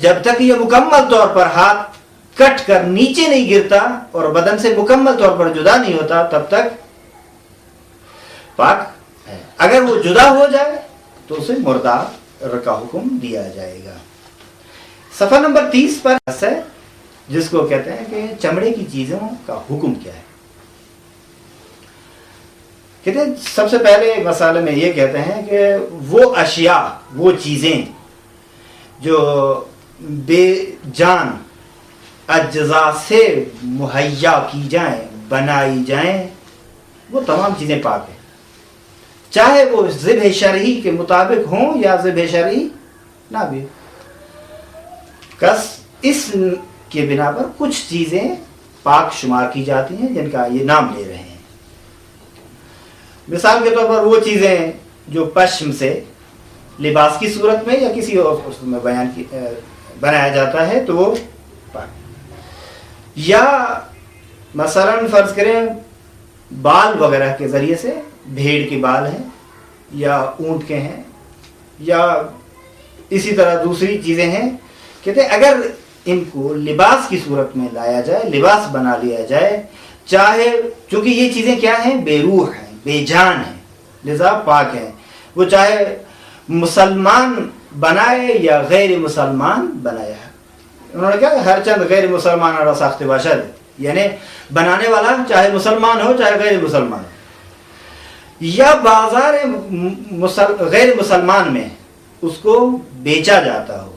جب تک یہ مکمل طور پر ہاتھ کٹ کر نیچے نہیں گرتا اور بدن سے مکمل طور پر جدا نہیں ہوتا تب تک پاک ہے. اگر وہ جدا ہو جائے تو اسے مردار کا حکم دیا جائے گا. صفحہ نمبر 30 پر ہے جس کو کہتے ہیں کہ چمڑے کی چیزوں کا حکم کیا ہے. کہتے ہیں سب سے پہلے مسئلے میں یہ کہتے ہیں کہ وہ اشیاء، وہ چیزیں جو بے جان اجزاء سے مہیا کی جائیں، بنائی جائیں، وہ تمام چیزیں پاک ہیں، چاہے وہ ذبح شرعی کے مطابق ہوں یا ذبح شرعی نہ بھی. اس کے بنا پر کچھ چیزیں پاک شمار کی جاتی ہیں جن کا یہ نام لے رہے ہیں. مثال کے طور پر وہ چیزیں جو پشم سے لباس کی صورت میں یا کسی اور میں بنایا جاتا ہے تو وہ پاک. یا مثلا فرض کریں بال وغیرہ کے ذریعے سے، بھیڑ کے بال ہیں یا اونٹ کے ہیں یا اسی طرح دوسری چیزیں ہیں، کہتے ہیں اگر ان کو لباس کی صورت میں لایا جائے، لباس بنا لیا جائے، چاہے چونکہ یہ چیزیں کیا ہیں، بے روح ہیں، بے جان ہیں، لذا پاک ہیں. وہ چاہے مسلمان بنائے یا غیر مسلمان بنایا ہے. انہوں نے کہا ہر چند غیر مسلمان اور ساخت باشد، یعنی بنانے والا چاہے مسلمان ہو چاہے غیر مسلمان ہو، یا بازار غیر مسلمان میں اس کو بیچا جاتا ہو.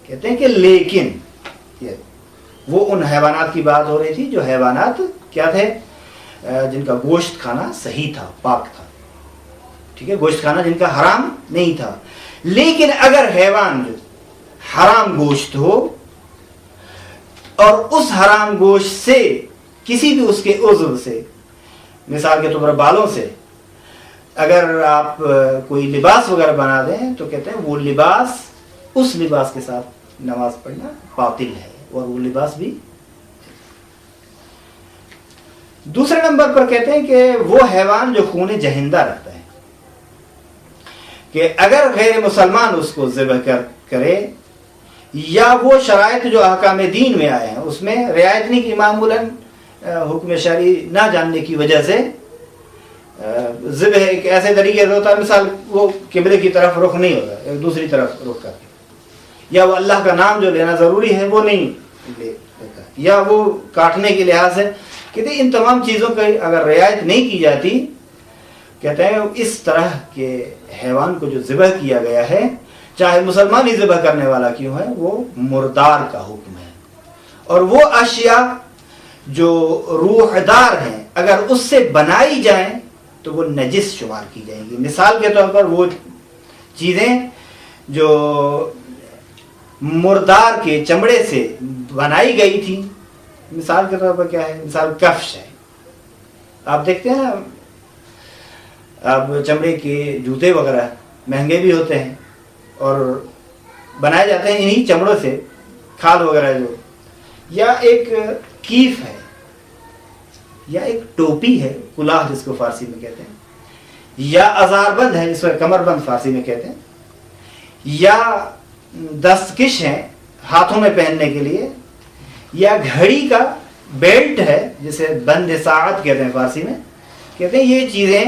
کہتے ہیں کہ لیکن وہ ان حیوانات کی بات ہو رہی تھی جو حیوانات کیا تھے، جن کا گوشت کھانا صحیح تھا، پاک تھا. ٹھیک ہے، گوشت کھانا جن کا حرام نہیں تھا. لیکن اگر حیوان جو حرام گوشت ہو اور اس حرام گوشت سے کسی بھی اس کے عضو سے، مثال کے طور پر بالوں سے، اگر آپ کوئی لباس وغیرہ بنا دیں تو کہتے ہیں وہ لباس، اس لباس کے ساتھ نماز پڑھنا باطل ہے اور وہ لباس بھی. دوسرے نمبر پر کہتے ہیں کہ وہ حیوان جو خون جہندہ رکھتا ہے، کہ اگر غیر مسلمان اس کو ذبح کرے یا وہ شرائط جو احکام دین میں آئے ہیں اس میں رعایت نہیں کی، معمولاً حکم شرعی نہ جاننے کی وجہ سے ذبح ایک ایسے طریقے سے ہوتا ہے، مثال وہ قبلے کی طرف رخ نہیں ہوتا، ایک دوسری طرف رخ کرتے، یا وہ اللہ کا نام جو لینا ضروری ہے وہ نہیں لیتا، یا وہ کاٹنے کے لحاظ سے. کہتے ہیں ان تمام چیزوں کی اگر رعایت نہیں کی جاتی، کہتے ہیں اس طرح کے حیوان کو جو ذبح کیا گیا ہے، چاہے مسلمان ہی ذبح کرنے والا کیوں ہے، وہ مردار کا حکم ہے. اور وہ اشیاء جو روح دار ہیں اگر اس سے بنائی جائیں تو وہ نجس شمار کی جائیں گی. مثال کے طور پر وہ چیزیں جو مردار کے چمڑے سے بنائی گئی تھی، مثال کے طور پر کیا ہے، مثال کفش ہے. آپ دیکھتے ہیں اب چمڑے کے جوتے وغیرہ مہنگے بھی ہوتے ہیں اور بنائے جاتے ہیں انہی چمڑوں سے، کھال وغیرہ جو، یا ایک کیف ہے یا ایک ٹوپی ہے، کلاه جس کو فارسی میں کہتے ہیں، یا ازار بند ہے جس کو کمر بند فارسی میں کہتے ہیں، یا دستکش ہے ہاتھوں میں پہننے کے لیے، یا گھڑی کا بیلٹ ہے جسے بند ساعت کہتے ہیں فارسی میں. کہتے ہیں یہ چیزیں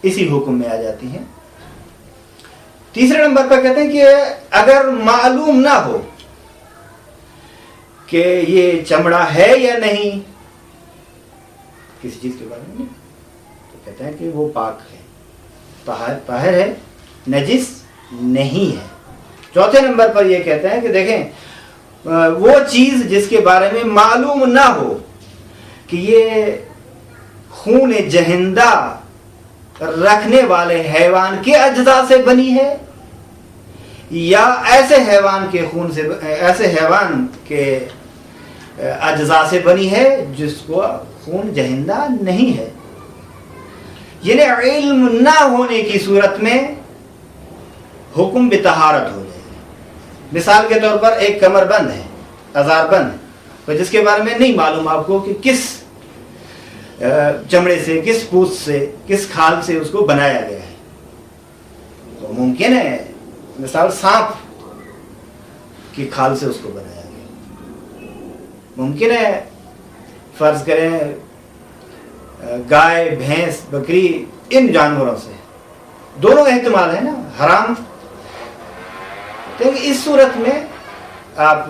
اسی حکم میں آ جاتی ہیں. تیسرے نمبر پر کہتے ہیں کہ اگر معلوم نہ ہو کہ یہ چمڑا ہے یا نہیں کسی چیز کے بارے میں، تو کہتے ہیں کہ وہ پاک ہے، طاہر ہے، نجس نہیں ہے. چوتھے نمبر پر یہ کہتے ہیں کہ دیکھیں وہ چیز جس کے بارے میں معلوم نہ ہو کہ یہ خون جہندہ رکھنے والے حیوان کے اجزاء سے بنی ہے یا ایسے حیوان کے خون سے، ایسے حیوان کے اجزاء سے بنی ہے جس کو خون جہندہ نہیں ہے. یعنی علم نہ ہونے کی صورت میں حکم بطہارت ہو جائے. مثال کے طور پر ایک کمر بند ہے، ازار بند، جس کے بارے میں نہیں معلوم آپ کو کہ کس چمڑے سے، کس پوست سے، کس کھال سے اس کو بنایا گیا ہے. تو ممکن ہے مثال سانپ کی کھال سے اس کو بنایا گیا. ممکن ہے فرض کریں گائے بھینس بکری ان جانوروں سے، دونوں احتمال ہے نا حرام. اس صورت میں آپ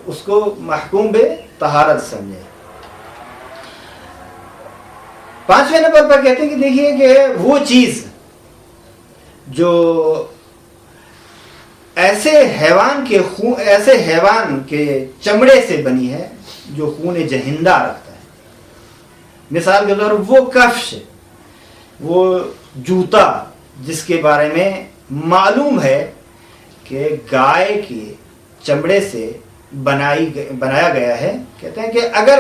اس کو محکوم بے طہارت سمجھیں. 5ویں نمبر پر کہتے ہیں کہ دیکھیے کہ وہ چیز جو ایسے حیوان کے چمڑے سے بنی ہے جو خون جہندہ رکھتا ہے. مثال کے طور پر وہ کفش، وہ جوتا جس کے بارے میں معلوم ہے کہ گائے کے چمڑے سے بنایا گیا ہے، کہتے ہیں کہ اگر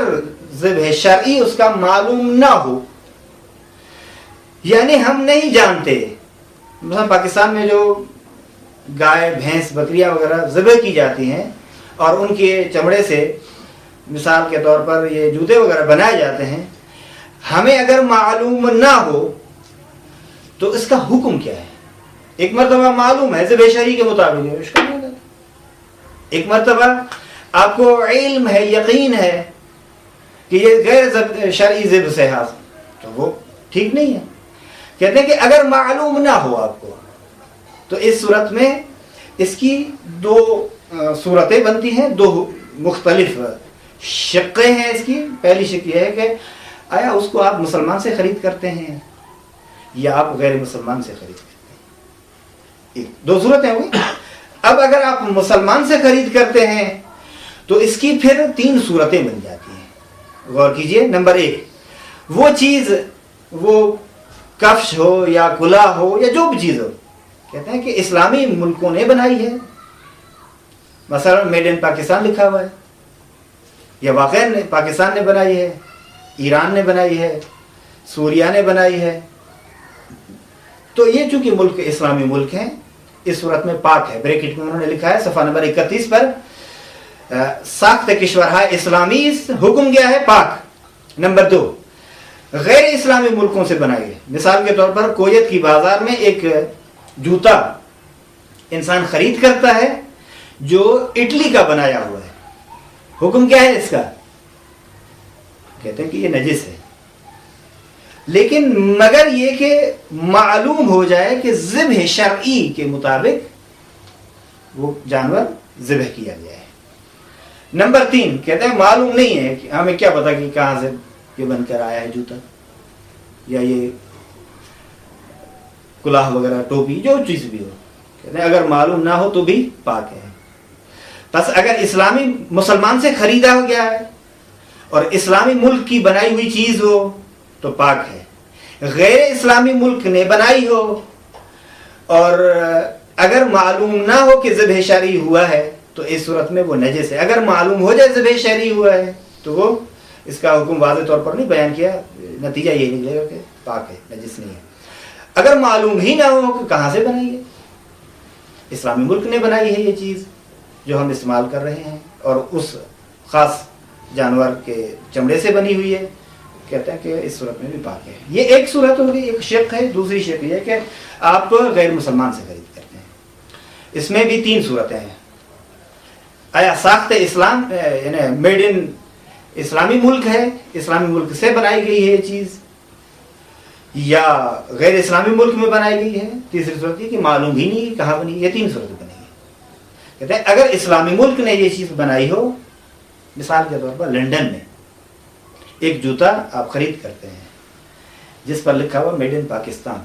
ذبح شرعی اس کا معلوم نہ ہو، یعنی ہم نہیں جانتے، مثلا پاکستان میں جو گائے بھینس بکریاں وغیرہ ذبح کی جاتی ہیں اور ان کے چمڑے سے مثال کے طور پر یہ جوتے وغیرہ بنائے جاتے ہیں، ہمیں اگر معلوم نہ ہو تو اس کا حکم کیا ہے؟ ایک مرتبہ معلوم ہے ذبح شرعی کے مطابق، ایک مرتبہ آپ کو علم ہے، یقین ہے کہ یہ غیر شرعی ذبح سے حاصل، تو وہ ٹھیک نہیں ہے. کہتے ہیں کہ اگر معلوم نہ ہو آپ کو تو اس صورت میں اس کی 2 صورتیں بنتی ہیں، 2 مختلف شقیں ہیں اس کی. پہلی شق یہ ہے کہ آیا اس کو آپ مسلمان سے خرید کرتے ہیں یا آپ غیر مسلمان سے خرید کرتے ہیں. 2 صورتیں ہوئی. اب اگر آپ مسلمان سے خرید کرتے ہیں تو اس کی پھر 3 صورتیں بن جاتی ہیں. غور کیجئے. نمبر 1، وہ چیز، وہ کفش ہو یا کلا ہو یا جو بھی چیز ہو، کہتے ہیں کہ اسلامی ملکوں نے بنائی ہے. مثلا میڈ ان پاکستان لکھا ہوا ہے، یا واقعا پاکستان نے بنائی ہے، ایران نے بنائی ہے، سوریا نے بنائی ہے. تو یہ چونکہ ملک اسلامی ملک ہیں، اس صورت میں پاک ہے. بریکٹ میں انہوں نے لکھا ہے صفحہ نمبر 31 پر، ساخت کشورهای اسلامی حکم گیا ہے پاک. نمبر 2، غیر اسلامی ملکوں سے بنائی ہے. مثال کے طور پر کویت کی بازار میں ایک جوتا انسان خرید کرتا ہے جو اٹلی کا بنایا ہوا ہے. حکم کیا ہے اس کا؟ کہتے ہیں کہ یہ نجس ہے. لیکن مگر یہ کہ معلوم ہو جائے کہ ذبح شرعی کے مطابق وہ جانور ذبح کیا گیا ہے. نمبر 3، کہتے ہیں معلوم نہیں ہے، کہ ہمیں کیا پتا کہ کہاں سے یہ بن کر آیا ہے جوتا یا یہ کلاه وغیرہ ٹوپی جو چیز بھی ہو. کہتے ہیں اگر معلوم نہ ہو تو بھی پاک ہے. بس اگر اسلامی مسلمان سے خریدا گیا ہے اور اسلامی ملک کی بنائی ہوئی چیز ہو تو پاک ہے. غیر اسلامی ملک نے بنائی ہو اور اگر معلوم نہ ہو کہ ذبح شرعی ہوا ہے تو اس صورت میں وہ نجس ہے. اگر معلوم ہو جائے ذبح شرعی ہوا ہے تو وہ اس کا حکم واضح طور پر نہیں بیان کیا، نتیجہ یہی نکلے گا کہ پاک ہے، نجس نہیں ہے. اگر معلوم ہی نہ ہو کہ کہاں سے بنائی ہے، اسلامی ملک نے بنائی ہے یہ چیز جو ہم استعمال کر رہے ہیں اور اس خاص جانور کے چمڑے سے بنی ہوئی ہے، کہتے ہیں کہ اس صورت میں بھی پاک ہے. یہ ایک صورت ہوگی، ایک شق ہے. دوسری شق یہ ہے کہ آپ غیر مسلمان سے خرید کرتے ہیں. اس میں بھی 3 صورتیں ہیں. آیا ساخت اسلام یعنی میڈ ان اسلامی ملک ہے، اسلامی ملک سے بنائی گئی ہے یہ چیز، یا غیر اسلامی ملک میں بنائی گئی ہے. تیسری صورت یہ کہ معلوم ہی نہیں کہاں بنی. یہ 3 صورتیں بنی ہیں. کہتے ہیں اگر اسلامی ملک نے یہ چیز بنائی ہو، مثال کے طور پر لنڈن میں ایک جوتا آپ خرید کرتے ہیں جس پر لکھا ہوا میڈ ان پاکستان،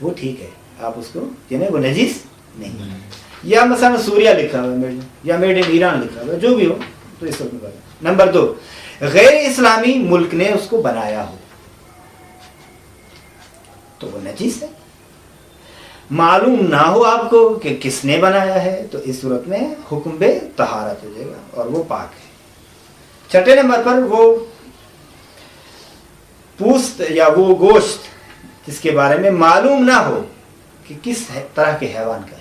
وہ ٹھیک ہے، آپ اس کو یعنی وہ نجس نہیں ہے. یا مثلا سوریا لکھا ہوا ہے یا میڈ ان ایران لکھا ہوا ہے، جو بھی ہو تو اس وقت میں. نمبر 2، غیر اسلامی ملک نے اس کو بنایا ہو تو وہ نجس ہے. معلوم نہ ہو آپ کو کہ کس نے بنایا ہے تو اس صورت میں حکم بے طہارت ہو جائے گا اور وہ پاک ہے. 6 نمبر پر وہ پوست یا وہ گوشت جس کے بارے میں معلوم نہ ہو کہ کس طرح کے حیوان کا ہے.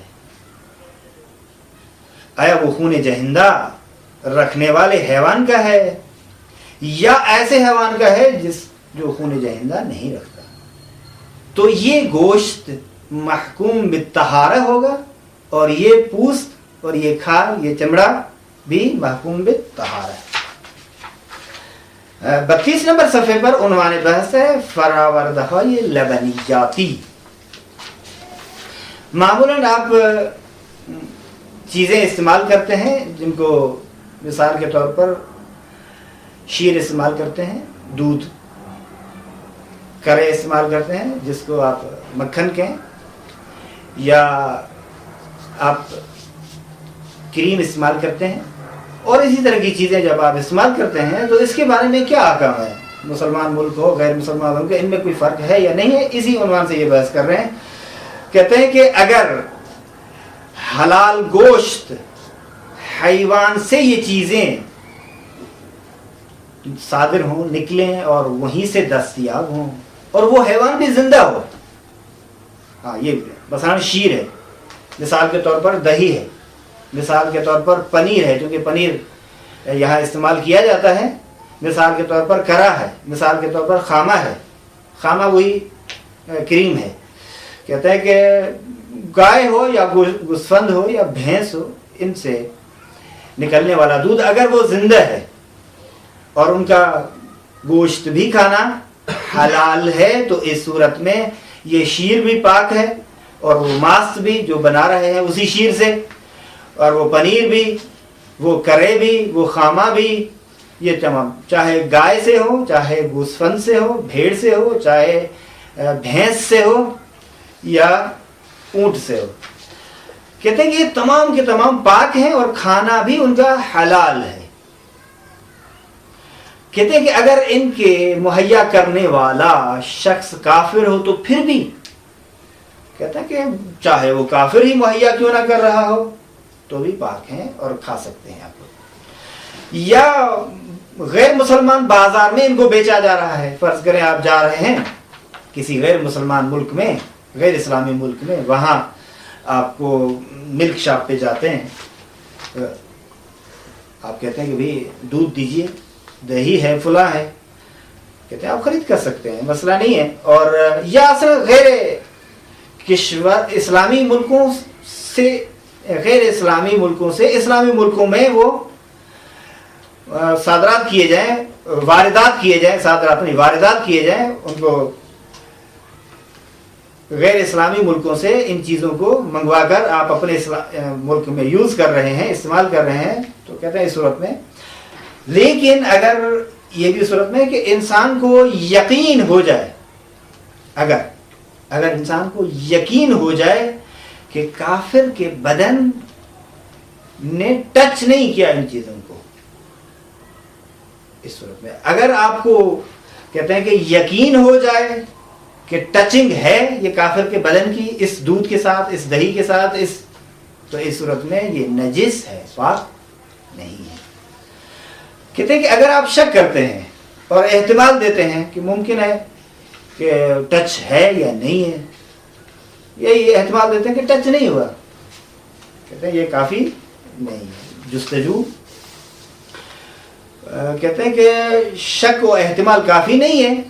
آیا وہ خون جہندہ رکھنے والے حیوان کا ہے یا ایسے حیوان کا ہے جو خون جہندہ نہیں رکھتا. تو یہ گوشت محکوم بالطہارہ ہوگا اور یہ پوست اور یہ کھال یہ چمڑا بھی محکوم بالطہارہ ہے۔ 32 نمبر صفحے پر عنوان بحث ہے فراوردہ لبنیاتی۔ معمولاً آپ چیزیں استعمال کرتے ہیں جن کو مثال کے طور پر شیر استعمال کرتے ہیں، دودھ، کرے استعمال کرتے ہیں جس کو آپ مکھن کہیں، یا آپ کریم استعمال کرتے ہیں، اور اسی طرح کی چیزیں جب آپ استعمال کرتے ہیں تو اس کے بارے میں کیا احکام ہے؟ مسلمان ملک ہو غیر مسلمان ملک ہو، ان میں کوئی فرق ہے یا نہیں ہے؟ اسی عنوان سے یہ بحث کر رہے ہیں۔ کہتے ہیں کہ اگر حلال گوشت حیوان سے یہ چیزیں صادر ہوں، نکلیں اور وہیں سے دستیاب ہوں، اور وہ حیوان بھی زندہ ہو، ہاں یہ مثلاً شیر ہے، مثال کے طور پر دہی ہے، مثال کے طور پر پنیر ہے، کیونکہ پنیر یہاں استعمال کیا جاتا ہے، مثال کے طور پر کرا ہے، مثال کے طور پر خامہ ہے، خامہ وہی کریم ہے۔ کہتے ہیں کہ گائے ہو یا گوسفند ہو یا بھینس ہو، ان سے نکلنے والا دودھ اگر وہ زندہ ہے اور ان کا گوشت بھی کھانا حلال ہے تو اس صورت میں یہ شیر بھی پاک ہے، اور وہ ماست بھی جو بنا رہے ہیں اسی شیر سے، اور وہ پنیر بھی، وہ کرے بھی، وہ خامہ بھی، یہ تمام چاہے گائے سے ہو، چاہے گوسفند سے ہو، بھیڑ سے ہو، چاہے بھینس سے ہو یا اونٹ سے ہو، کہتے ہیں کہ یہ تمام کے تمام پاک ہیں اور کھانا بھی ان کا حلال ہے۔ کہتے ہیں کہ اگر ان کے مہیا کرنے والا شخص کافر ہو تو پھر بھی، کہتے ہیں کہ چاہے وہ کافر ہی مہیا کیوں نہ کر رہا ہو تو بھی پاک ہیں اور کھا سکتے ہیں آپ لوگ۔ یا غیر مسلمان بازار میں ان کو بیچا جا رہا ہے، فرض کریں آپ جا رہے ہیں کسی غیر مسلمان ملک میں، غیر اسلامی ملک میں، وہاں آپ کو ملک شاپ پہ جاتے ہیں، آپ کہتے ہیں کہ بھئی دودھ دیجئے، دہی ہے، فلاں ہے، کہتے ہیں آپ خرید کر سکتے ہیں، مسئلہ نہیں ہے۔ اور یا اصل غیر کشور اسلامی ملکوں سے، غیر اسلامی ملکوں سے اسلامی ملکوں میں وہ صادرات کیے جائیں، واردات کیے جائیں، صادرات نہیں واردات کیے جائیں، ان کو غیر اسلامی ملکوں سے ان چیزوں کو منگوا کر آپ اپنے ملک میں یوز کر رہے ہیں، استعمال کر رہے ہیں، تو کہتے ہیں اس صورت میں۔ لیکن اگر یہ بھی صورت میں کہ انسان کو یقین ہو جائے، اگر انسان کو یقین ہو جائے کہ کافر کے بدن نے ٹچ نہیں کیا ان چیزوں کو، اس صورت میں اگر آپ کو کہتے ہیں کہ یقین ہو جائے کہ ٹچنگ ہے یہ کافر کے بدن کی اس دودھ کے ساتھ، اس دہی کے ساتھ، تو اس صورت میں یہ نجس ہے، پاک نہیں ہے۔ کہتے ہیں کہ اگر آپ شک کرتے ہیں اور احتمال دیتے ہیں کہ ممکن ہے کہ ٹچ ہے یا نہیں ہے، یہ احتمال دیتے ہیں کہ ٹچ نہیں ہوا، کہتے ہیں یہ کافی نہیں ہے۔ جستجو کہتے ہیں کہ شک و احتمال کافی نہیں ہے،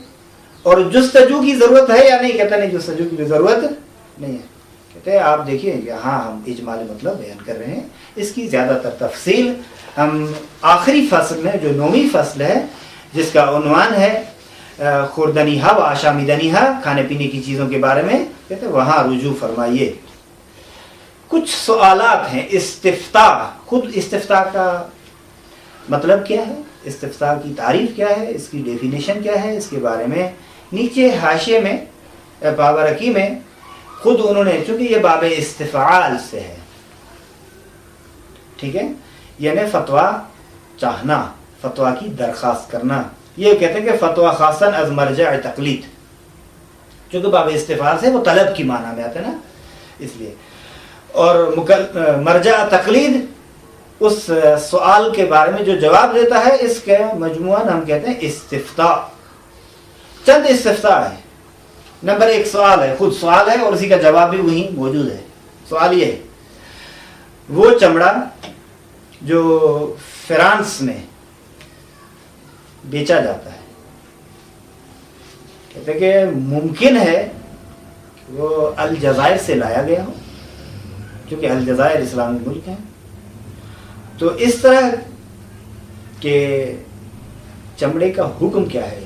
اور جستجو کی ضرورت ہے یا نہیں، کہتے ہیں نہیں جستجو کی ضرورت نہیں ہے۔ کہتے ہیں آپ دیکھیے یہاں ہم اجمالی مطلب بیان کر رہے ہیں، اس کی زیادہ تر تفصیل ہم آخری فصل میں جو 9ویں فصل ہے جس کا عنوان ہے خوردنیہا و آشامیدنیہا، کھانے پینے کی چیزوں کے بارے میں، کہتے ہیں وہاں رجوع فرمائیے۔ کچھ سوالات ہیں۔ استفتاء، خود استفتاء کا مطلب کیا ہے، استفتاء کی تعریف کیا ہے، اس کی ڈیفینیشن کیا ہے، اس کے بارے میں نیچے حاشیے میں بابرکی میں خود انہوں نے، چونکہ یہ باب استفعال سے ہے، ٹھیک ہے، یعنی فتویٰ چاہنا، فتویٰ کی درخواست کرنا، یہ کہتے ہیں کہ فتویٰ خاصاً از مرجع تقلید، چونکہ باب استفعال سے وہ طلب کی معنی میں آتا ہے نا، اس لیے، اور مرجع تقلید اس سوال کے بارے میں جو جواب دیتا ہے، اس کے مجموعاً ہم کہتے ہیں استفتاء۔ چند استفتاء ہے۔ نمبر 1 سوال ہے، خود سوال ہے اور اسی کا جواب بھی وہیں موجود ہے۔ سوال یہ ہے، وہ چمڑا جو فرانس میں بیچا جاتا ہے، کہتے ہیں کہ ممکن ہے کہ وہ الجزائر سے لایا گیا ہو، کیونکہ الجزائر اسلامی ملک ہے، تو اس طرح کے چمڑے کا حکم کیا ہے؟